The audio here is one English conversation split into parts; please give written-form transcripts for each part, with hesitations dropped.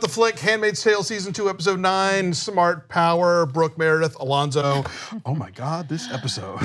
the flick, Handmaid's Tale Season 2, Episode 9, Smart Power, Brooke, Meredith, Alonso. Oh my God, this episode.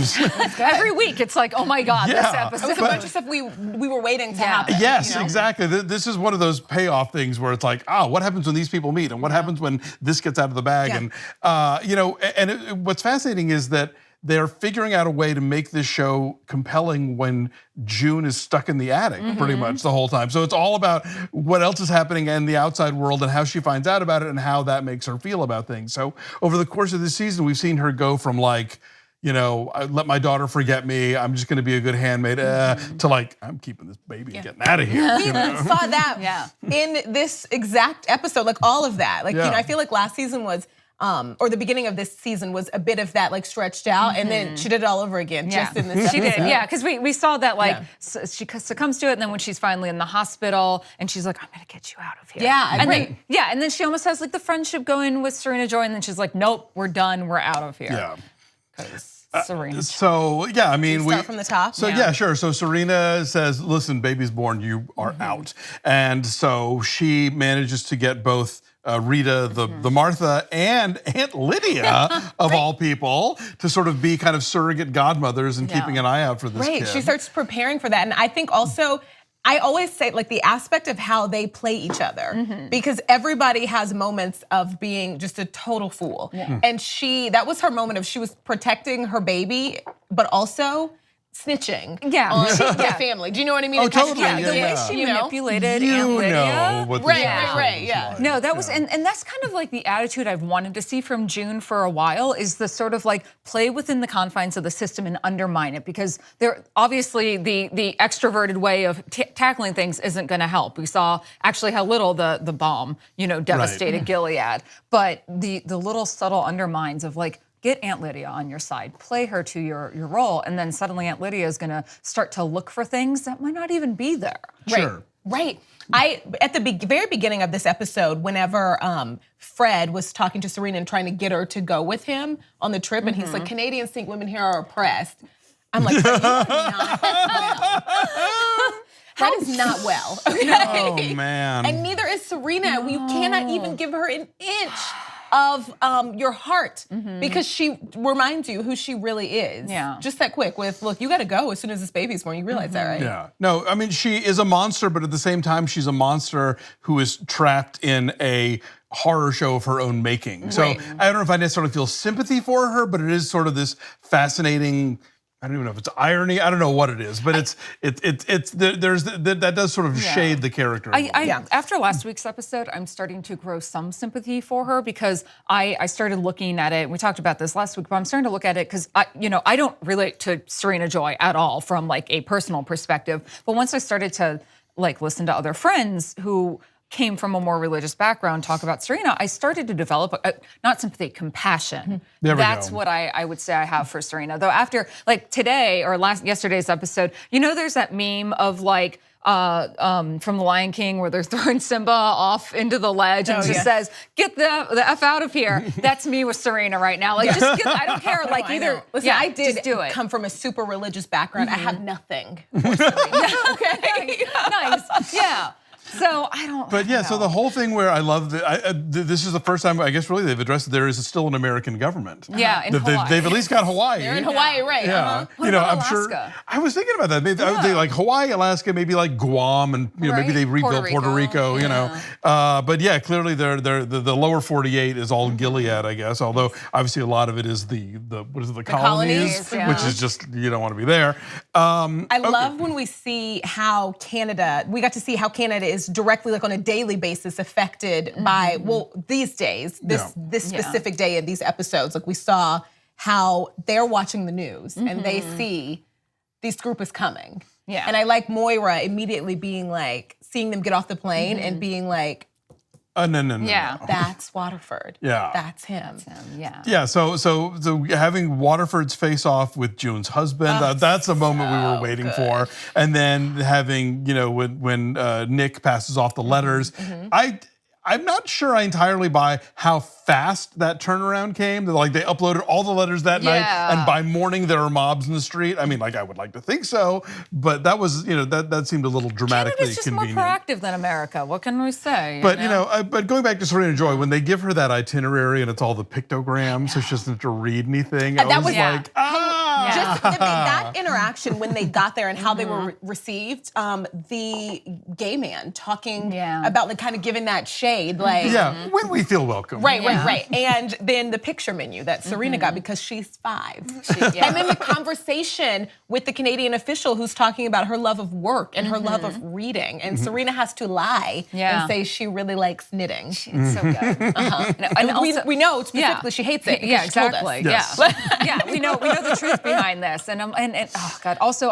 Every week it's like, oh my God, this episode. It was a bunch of stuff we were waiting to happen. Yes, exactly. This is one of those payoff things where it's like, what happens when these people meet, and what happens when this gets out of the bag, and what's fascinating is that they're figuring out a way to make this show compelling when June is stuck in the attic pretty much the whole time. So it's all about what else is happening in the outside world and how she finds out about it and how that makes her feel about things. So over the course of this season, we've seen her go from like, I let my daughter forget me, I'm just gonna be a good handmaid, to like, I'm keeping this baby and getting out of here. We saw that in this exact episode, like all of that. Like, I feel like last season was, or the beginning of this season was a bit of that like stretched out, and then she did it all over again just in this episode. She did, because we saw that like she succumbs to it, and then when she's finally in the hospital, and she's like, I'm gonna get you out of here. And then she almost has like the friendship going with Serena Joy, and then she's like, nope, we're done, we're out of here. Yeah. Serena. So yeah, I mean, we start from the top. So yeah, sure. So Serena says, "Listen, baby's born. You are out," and so she manages to get both Rita, the Martha, and Aunt Lydia of all people to sort of be kind of surrogate godmothers and keeping an eye out for this kid. She starts preparing for that, and I think also, I always say like the aspect of how they play each other, because everybody has moments of being just a total fool. And that was her moment of, she was protecting her baby, but also snitching on the family. Do you know what I mean? Oh, totally. The way she manipulated Aunt Lydia. Right. No, that was, and that's kind of like the attitude I've wanted to see from June for a while, is the sort of like play within the confines of the system and undermine it, because they're obviously the extroverted way of tackling things isn't going to help. We saw actually how little the bomb, devastated Gilead, but the little subtle undermines of like, get Aunt Lydia on your side, play her to your role, and then suddenly Aunt Lydia is gonna start to look for things that might not even be there. Sure. Right. At the very beginning of this episode, whenever Fred was talking to Serena and trying to get her to go with him on the trip, and he's like, Canadians think women here are oppressed. I'm like, Fred, you are not well. Fred is not well. Oh, man. And neither is Serena. You cannot even give her an inch of your heart, because she reminds you who she really is. Just that quick with, look, you gotta go as soon as this baby's born. You realize that, right? Yeah. No, I mean, she is a monster, but at the same time, she's a monster who is trapped in a horror show of her own making. So I don't know if I necessarily feel sympathy for her, but it is sort of this fascinating, I don't even know if it's irony. I don't know what it is, but that does sort of shade the character. After last week's episode, I'm starting to grow some sympathy for her, because I started looking at it. We talked about this last week, but I'm starting to look at it because I don't relate to Serena Joy at all from like a personal perspective. But once I started to like listen to other friends who came from a more religious background talk about Serena, I started to develop, not sympathy, compassion. That's what I would say I have for Serena. Though after, like today or yesterday's episode, there's that meme of like, from The Lion King where they're throwing Simba off into the ledge and just says, get the F out of here. That's me with Serena right now. Like, just I don't care, like either. Listen, I did come from a super religious background. I have nothing for Serena. Okay. Nice, yeah. So I don't. But yeah, so the whole thing where I love this is the first time I guess really they've addressed that there is still an American government. Yeah, in Hawaii. They've at least got Hawaii. They're in Hawaii, right? Yeah, What about I'm Alaska? sure. I was thinking about that. Maybe they like Hawaii, Alaska, maybe like Guam, and maybe they rebuilt Puerto Rico. But yeah, clearly the lower 48 is all Gilead, I guess. Although obviously a lot of it is the colonies, which is just you don't want to be there. I love when we see how we got to see how Canada is directly like on a daily basis affected by, these days, this specific day in these episodes. Like we saw how they're watching the news and they see this group is coming. Yeah. And I like Moira immediately being like, seeing them get off the plane and being like, no. That's Waterford. Yeah. That's him. Yeah, so having Waterford's face off with June's husband, that's a moment we were waiting for. And then having, when Nick passes off the letters, I'm not sure I entirely buy how fast that turnaround came. Like they uploaded all the letters that night, and by morning there are mobs in the street. I mean, like I would like to think so, but that was, that seemed a little dramatically Canada's just convenient. more proactive than America. What can we say? But but going back to Serena Joy, when they give her that itinerary and it's all the pictograms, so she doesn't have to read anything. I was like, Just that interaction when they got there and how they were received, the gay man talking about like kind of giving that shade, like when we feel welcome. Right. And then the picture menu that Serena got because she's 5. And then the conversation with the Canadian official who's talking about her love of work and her love of reading. And Serena has to lie and say she really likes knitting. It's so good. And also, we know specifically she hates it. Yeah, she told us. exactly. Yes. We know the truth behind this. And oh God. Also,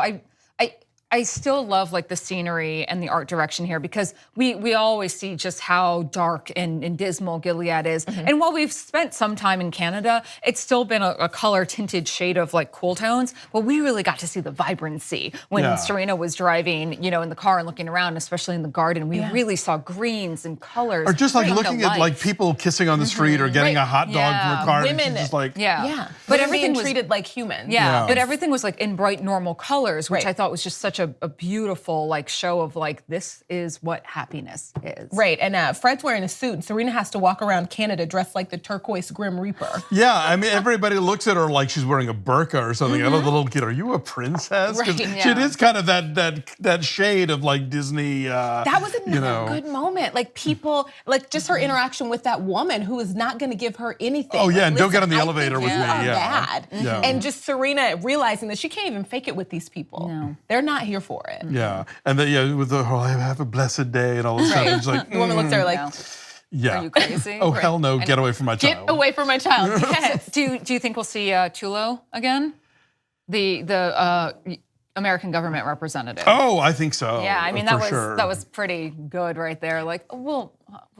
I still love like the scenery and the art direction here because we always see just how dark and dismal Gilead is. And while we've spent some time in Canada, it's still been a color tinted shade of like cool tones. But we really got to see the vibrancy when Serena was driving, in the car and looking around, especially in the garden. We really saw greens and colors. Or just like looking at like people kissing on the street or getting a hot dog from a car. Women, just like but everything was treated like humans. But everything was like in bright normal colors, which I thought was just such a beautiful like show of like this is what happiness is. Right, and Fred's wearing a suit and Serena has to walk around Canada dressed like the turquoise Grim Reaper. Yeah, I mean everybody looks at her like she's wearing a burqa or something. I know the little kid, are you a princess? Right. She is kind of that shade of like Disney. That was another good moment. Like people, like just her interaction with that woman who is not going to give her anything. Oh yeah, like, and don't get on the elevator with me. Bad. And just Serena realizing that she can't even fake it with these people. No. They're not here for it. Yeah, and then with the have a blessed day and all this stuff. It's like the woman looks at her like, are you crazy? Oh hell no! Get away from my child. Get away from my child. Yes. Do you think we'll see Tulo again? The American government representative. Oh, I think so. Yeah, I mean that was pretty good right there. Like we'll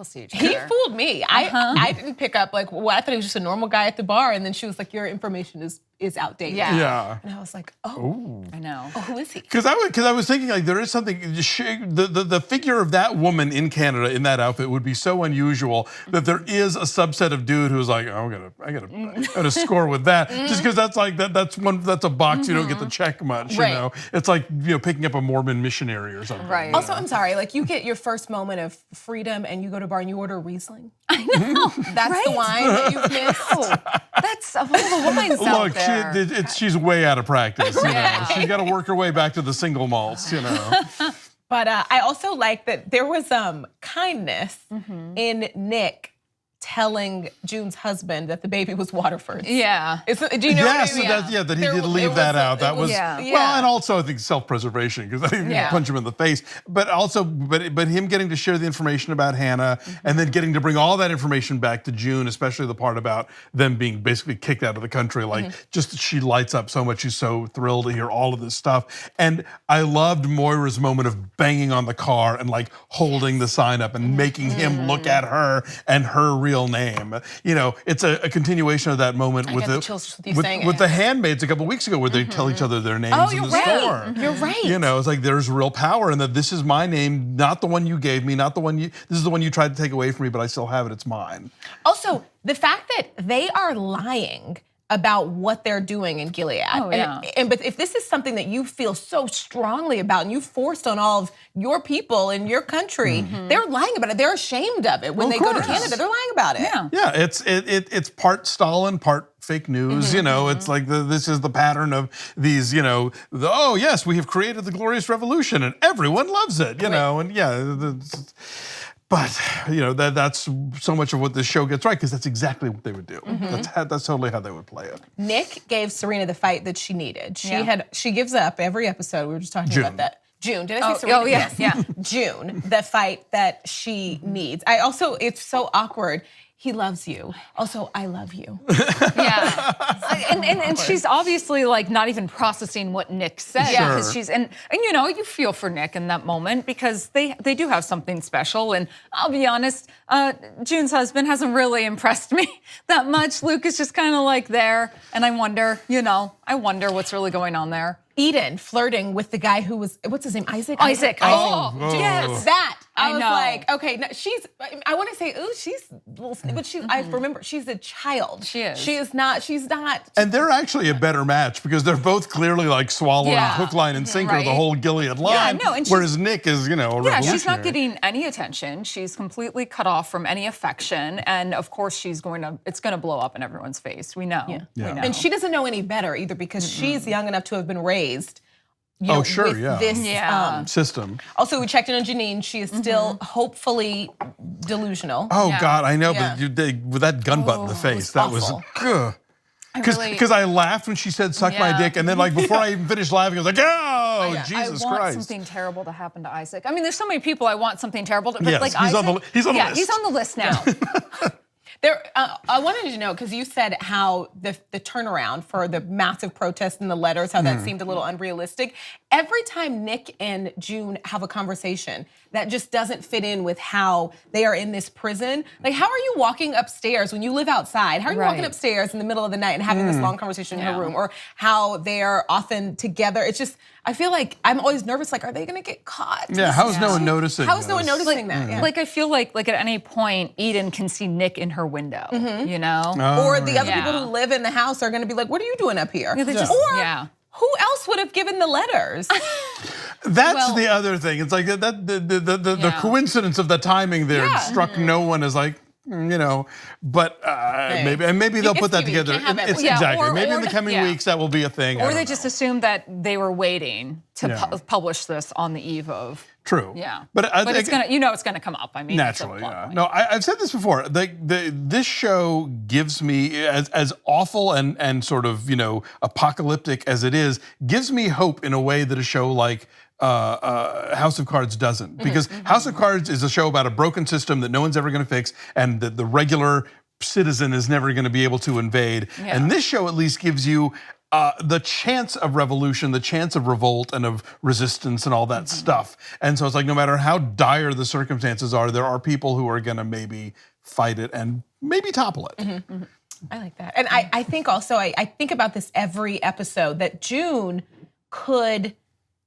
see each other. He fooled me. I didn't pick up I thought he was just a normal guy at the bar, and then she was like, "Your information is outdated." Yeah. And I was like, "Oh, I know. Oh, who is he?" Because I was thinking like there is something. The figure of that woman in Canada in that outfit would be so unusual that there is a subset of dude who's like, oh, I gotta score with that just because that's like that's a box you don't get to check much. You know, it's like picking up a Mormon missionary or something. Right. Also, I'm sorry, like you get your first moment of freedom and you go to a bar and you order Riesling. I know. That's the wine that you've missed. That's of all the wines out there. She's way out of practice. She's got to work her way back to the single malts. But I also like that there was kindness in Nick telling June's husband that the baby was Waterfords. Yeah. Do you know yes, what I mean? that he did leave that out. That was yeah. well, and also I think self-preservation because I didn't punch him in the face, but also but him getting to share the information about Hannah and then getting to bring all that information back to June, especially the part about them being basically kicked out of the country. Like just she lights up so much. She's so thrilled to hear all of this stuff, and I loved Moira's moment of banging on the car and like holding the sign up and making him look at her and her real name. It's a continuation of that moment with the Handmaids a couple weeks ago where they tell each other their names in the store. You're right. It's like there's real power in that this is my name, not the one you gave me, not the one this is the one you tried to take away from me, but I still have it, it's mine. Also, the fact that they are lying about what they're doing in Gilead. Oh, yeah. But if this is something that you feel so strongly about and you forced on all of your people in your country, they're lying about it. They're ashamed of it. When they go to Canada, they're lying about it. Yeah, it's part Stalin, part fake news. It's like this is the pattern of these, oh yes, we have created the glorious revolution and everyone loves it, But that's so much of what this show gets right because that's exactly what they would do. That's totally how they would play it. Nick gave Serena the fight that she needed. She gives up every episode. We were just talking about that. June. Did I say Serena? Oh yeah, yeah. June, the fight that she needs. It's so awkward. He loves you. Also, I love you. Yeah. and she's obviously like not even processing what Nick said because she's and you feel for Nick in that moment because they do have something special. And I'll be honest, June's husband hasn't really impressed me that much. Luke is just kind of like there, and I wonder what's really going on there. Eden flirting with the guy who was, what's his name, Isaac? Isaac. Oh, yes, that. I was know. like, okay, no, I want to say, ooh, she's, but I remember she's a child. She is. She's not. And they're actually a better match because they're both clearly like swallowing hook, line, and sinker Right. the whole Gilead line. no, and whereas Nick is, a revolutionary. she's not getting any attention. She's completely cut off from any affection, and of course, it's going to blow up in everyone's face. We know. Yeah. We know. And she doesn't know any better either because she's young enough to have been raised. With this system. Also, we checked in on Janine. She is still hopefully delusional. Oh God, I know, Yeah. but with that gun butt in the face, that was awful. because I laughed when she said "suck my dick," and then like before I even finished laughing, I was like, "Oh, Jesus I want Christ!" something terrible to happen to Isaac. I mean, there's so many people I want something terrible to, but Yes, like he's Isaac, on the he's on the yeah, list. he's on the list now. I wanted to know, because you said how the turnaround for the massive protest and the letters, how that seemed a little unrealistic. Every time Nick and June have a conversation, that just doesn't fit in with how they are in this prison. Like, how are you walking upstairs when you live outside? How are you walking upstairs in the middle of the night and having this long conversation in her room? Or how they are often together. It's just, I feel like I'm always nervous, like, are they gonna get caught? Yeah, how's no one noticing? How is no one noticing that? Yeah. Like I feel like at any point Eden can see Nick in her window, you know? Or the other people who live in the house are gonna be like, what are you doing up here? Or who else would have given the letters? That's the other thing. It's like the coincidence of the timing there struck no one as like, but maybe they'll put that TV, you together. can't have Exactly. or- Maybe or in the coming yeah. weeks that will be a thing. Or they just assumed that they were waiting to publish this on the eve of. True. Yeah. But it's gonna, it's gonna come up. I mean, naturally, No, I've said this before. This show gives me, as awful and sort of apocalyptic as it is, gives me hope in a way that a show like House of Cards doesn't. Because House of Cards is a show about a broken system that no one's ever going to fix, and the regular citizen is never going to be able to invade. Yeah. And this show at least gives you the chance of revolution, the chance of revolt and of resistance and all that stuff. And so it's like, no matter how dire the circumstances are, there are people who are gonna maybe fight it and maybe topple it. I like that. And I think also, I think about this every episode, that June could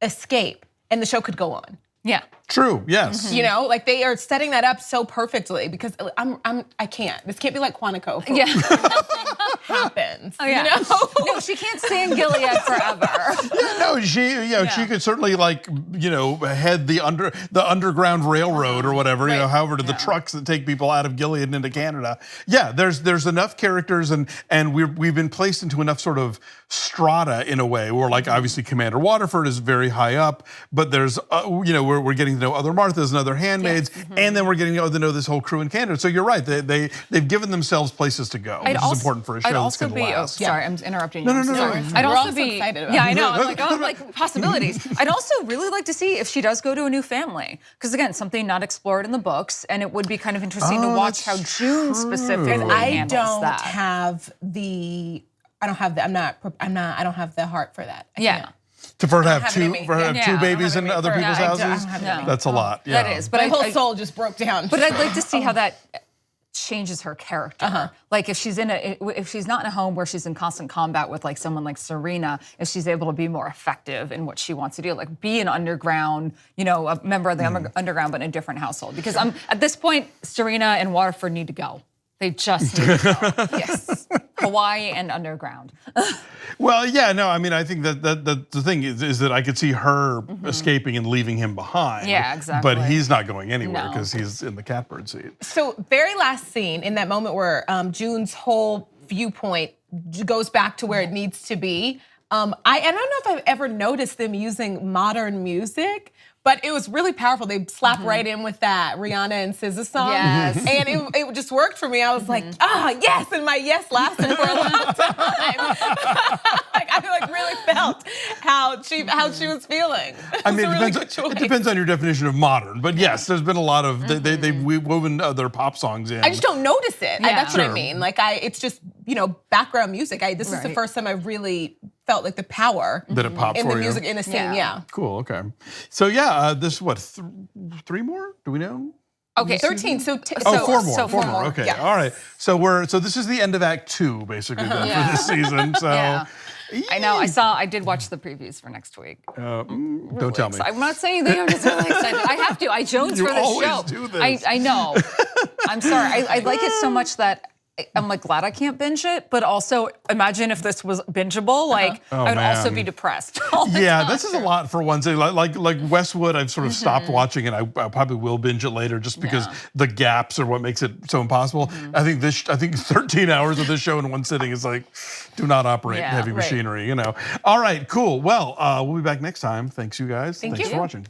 escape and the show could go on. Yeah. True, yes. Like they are setting that up so perfectly, because I can't. This can't be like Quantico. Yeah. Nothing happens. Oh, yeah. No, she can't stay in Gilead forever. No, she could certainly head the underground railroad or whatever, however, to the trucks that take people out of Gilead and into Canada. Yeah, there's enough characters and we've been placed into enough sort of strata in a way where, like, obviously Commander Waterford is very high up, but there's we're getting to know other Marthas and other handmaids, and then we're getting to know this whole crew in Canada. So you're right, they've given themselves places to go, which is important for a show that's going to last. Sorry, I'm interrupting you. No. Sorry. I'd also be excited about I know. I'm like possibilities. I'd also really like to see if she does go to a new family, because again, something not explored in the books, and it would be kind of interesting to watch how June specifically handles that. I don't have the heart for that. I can't. For her to have two I babies don't in have other it in me. people's I don't houses. have it in me. That's a lot. Yeah. That is, but My whole soul just broke down. But I'd like to see how that changes her character. Like if she's not in a home where she's in constant combat with like someone like Serena, if she's able to be more effective in what she wants to do, like be an underground, a member of the underground, but in a different household. Because at this point, Serena and Waterford need to go. They just need to go. Yes. Hawaii and underground. Well, yeah, no, I mean, I think that the thing is that I could see her escaping and leaving him behind. Yeah, exactly. But he's not going anywhere because he's in the catbird seat. So, very last scene, in that moment where June's whole viewpoint goes back to where it needs to be. I don't know if I've ever noticed them using modern music, but it was really powerful. They slapped right in with that Rihanna and SZA song. Yes. And it just worked for me. I was like, yes, and my yes lasted for a long time. I really felt how she was feeling. I mean, it it depends on your definition of modern, but yes, there's been a lot of, they've woven other pop songs in. I just don't notice it. Yeah. That's what I mean. It's just, background music. This is the first time I really felt like the power that it popped in for the you. music in a scene, yeah. Cool, okay. So yeah, this what, 3 more? Do we know? Okay, 13. So 4 more. 4 more. Okay. Yeah. All right. So this is the end of Act 2 basically then for this season. So I know. I did watch the previews for next week. Don't tell me. I'm not saying that. I'm just really excited. I have to. I jones You for this always show. do this. I know. I'm sorry. I like it so much that I'm like glad I can't binge it, but also imagine if this was bingeable. Like Oh, I would also man. be depressed. All the Yeah, time. this is a lot for one thing. Like Westwood, I've sort of stopped watching it. I probably will binge it later just because the gaps are what makes it so impossible. I think 13 hours of this show in one sitting is like, do not operate heavy machinery, you know. All right, cool. Well, we'll be back next time. Thanks, you guys. Thanks for watching.